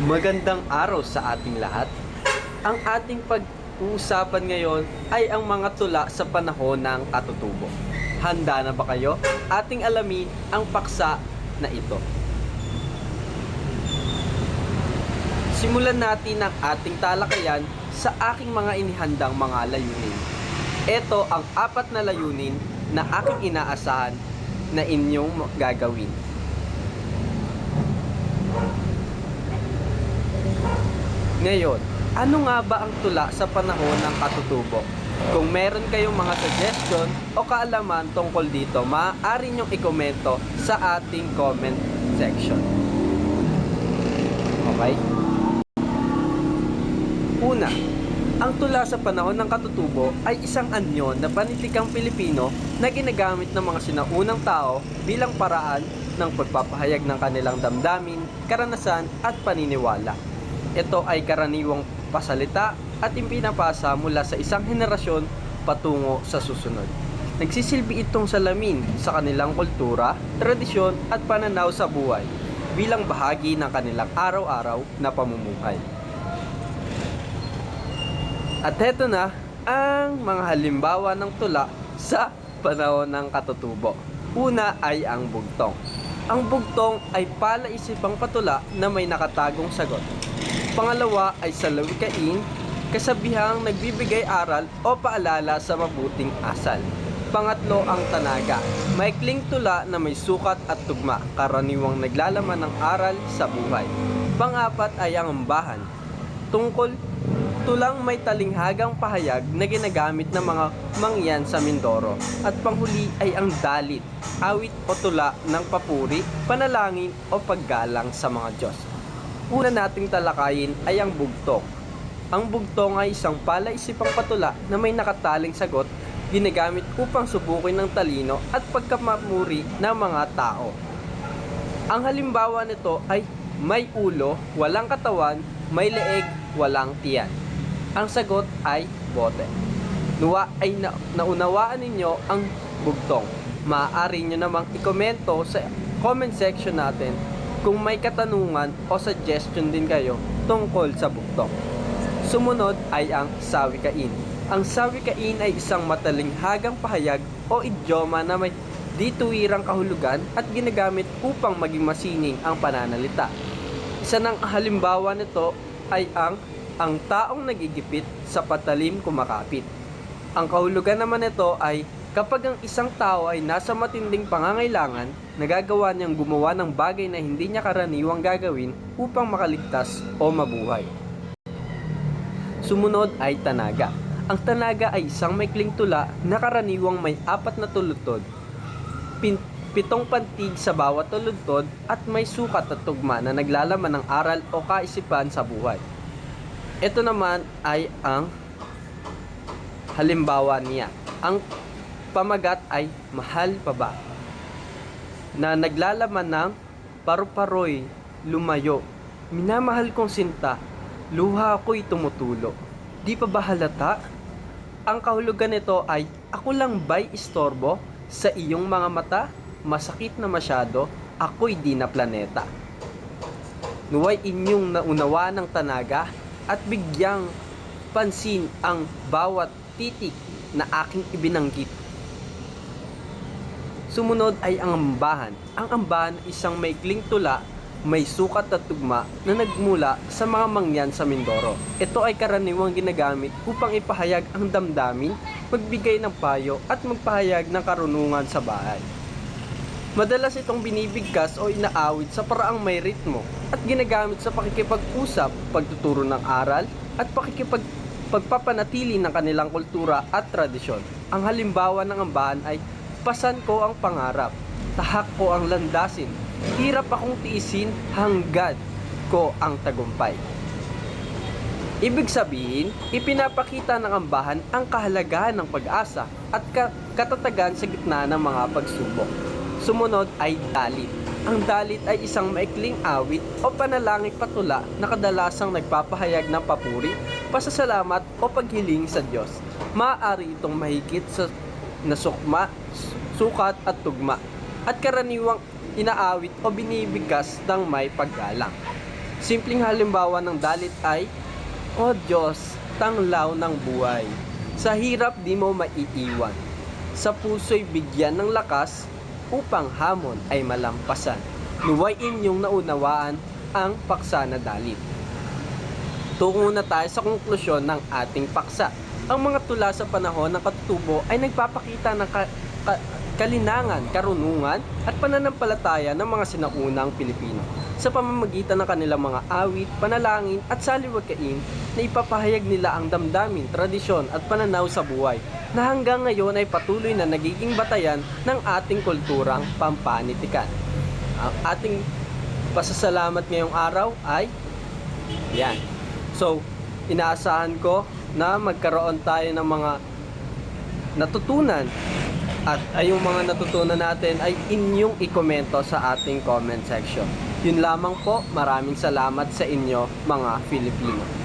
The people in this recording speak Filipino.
Magandang araw sa ating lahat. Ang ating pag-uusapan ngayon ay ang mga tula sa panahon ng katutubo. Handa na ba kayo? Ating alamin ang paksa na ito. Simulan natin ang ating talakayan sa aking mga inihandang mga layunin. Ito ang 4 na layunin na aking inaasahan na inyong gagawin. Ngayon, ano nga ba ang tula sa panahon ng katutubo? Kung meron kayong mga suggestion o kaalaman tungkol dito, maaari nyong ikomento sa ating comment section. Okay? Una, ang tula sa panahon ng katutubo ay isang anyo na panitikang Pilipino na ginagamit ng mga sinaunang tao bilang paraan ng pagpapahayag ng kanilang damdamin, karanasan at paniniwala. Ito ay karaniwang pasalita at ipinapasa mula sa isang henerasyon patungo sa susunod. Nagsisilbi itong salamin sa kanilang kultura, tradisyon at pananaw sa buhay bilang bahagi ng kanilang araw-araw na pamumuhay. At heto na ang mga halimbawa ng tula sa panahon ng katutubo. Una ay ang bugtong. Ang bugtong ay palaisipang patula na may nakatagong sagot. Pangalawa ay salawikain, kasabihang nagbibigay aral o paalala sa mabuting asal. Pangatlo ang tanaga, maikling tula na may sukat at tugma, karaniwang naglalaman ng aral sa buhay. Pangapat ay ang ambahan, tulang may talinghagang pahayag na ginagamit ng mga mangyan sa Mindoro. At panghuli ay ang dalit, awit o tula ng papuri, panalangin o paggalang sa mga Diyos. Una nating talakayin ay ang bugtong. Ang bugtong ay isang palaisipang patula na may nakataling sagot, ginagamit upang subukin ng talino at pagkamamuri ng mga tao. Ang halimbawa nito ay may ulo, walang katawan, may leeg, walang tiyan. Ang sagot ay bote. Nuwa ay naunawaan ninyo ang bugtong. Maaari nyo namang ikomento sa comment section natin kung may katanungan o suggestion din kayo tungkol sa bugtong. Sumunod ay ang sawikain. Ang sawikain ay isang matalinghagang pahayag o idioma na may dituwirang kahulugan at ginagamit upang maging masining ang pananalita. Isa ng halimbawa nito ay ang taong nagigipit sa patalim kumakapit. Ang kahulugan naman nito ay kapag ang isang tao ay nasa matinding pangangailangan, nagagawa niyang gumawa ng bagay na hindi niya karaniwang gagawin upang makaligtas o mabuhay. Sumunod ay tanaga. Ang tanaga ay isang maikling tula na karaniwang may 4 na tulutod, 7 pantig sa bawat tulutod at may sukat at tugma na naglalaman ng aral o kaisipan sa buhay. Ito naman ay ang halimbawa niya. Ang pamagat ay mahal pa ba, na naglalaman ng paru-paroy, lumayo, minamahal kong sinta, luha ako'y tumutulo. Di pa ba halata? Ang kahulugan nito ay, ako lang ba'y istorbo sa iyong mga mata? Masakit na masyado, ako'y di na planeta. Nuway inyong naunawa ng tanaga at bigyang pansin ang bawat titik na aking ibinanggit. Sumunod ay ang ambahan. Ang ambahan ay isang maikling tula, may sukat at tugma na nagmula sa mga mangyan sa Mindoro. Ito ay karaniwang ginagamit upang ipahayag ang damdamin, magbigay ng payo at magpahayag ng karunungan sa bahay. Madalas itong binibigkas o inaawit sa paraang may ritmo at ginagamit sa pakikipag-usap, pagtuturo ng aral at pagpapanatili ng kanilang kultura at tradisyon. Ang halimbawa ng ambahan ay, pasan ko ang pangarap, tahak ko ang landasin, hirap akong tiisin hanggat ko ang tagumpay. Ibig sabihin, ipinapakita ng ambahan ang kahalagahan ng pag-asa at katatagan sa gitna ng mga pagsubok. Sumunod ay dalit. Ang dalit ay isang maikling awit o panalangin patula na kadalasang nagpapahayag ng papuri, pasasalamat o paghiling sa Diyos. Maaari itong mahigit sa nasukma, sukat at tugma, at karaniwang inaawit o binibigkas ng may paggalang. Simpleng halimbawa ng dalit ay, O Diyos, tanglaw ng buhay. Sa hirap di mo maiiwan. Sa puso'y bigyan ng lakas upang hamon ay malampasan. Luway inyong naunawaan ang paksa na dalit. Tungo na tayo sa konklusyon ng ating paksa. Ang mga tula sa panahon ng katutubo ay nagpapakita ng kalinangan, karunungan at pananampalataya ng mga sinaunang Pilipino sa pamamagitan ng kanilang mga awit, panalangin at saliwagain na ipapahayag nila ang damdamin, tradisyon at pananaw sa buhay na hanggang ngayon ay patuloy na nagiging batayan ng ating kulturang pampanitikan. Ang ating pasasalamat ngayong araw ay yan. So, inaasahan ko na magkaroon tayo ng mga natutunan at ay yung mga natutunan natin ay inyong ikomento sa ating comment section. Yun lamang po, maraming salamat sa inyo mga Filipino.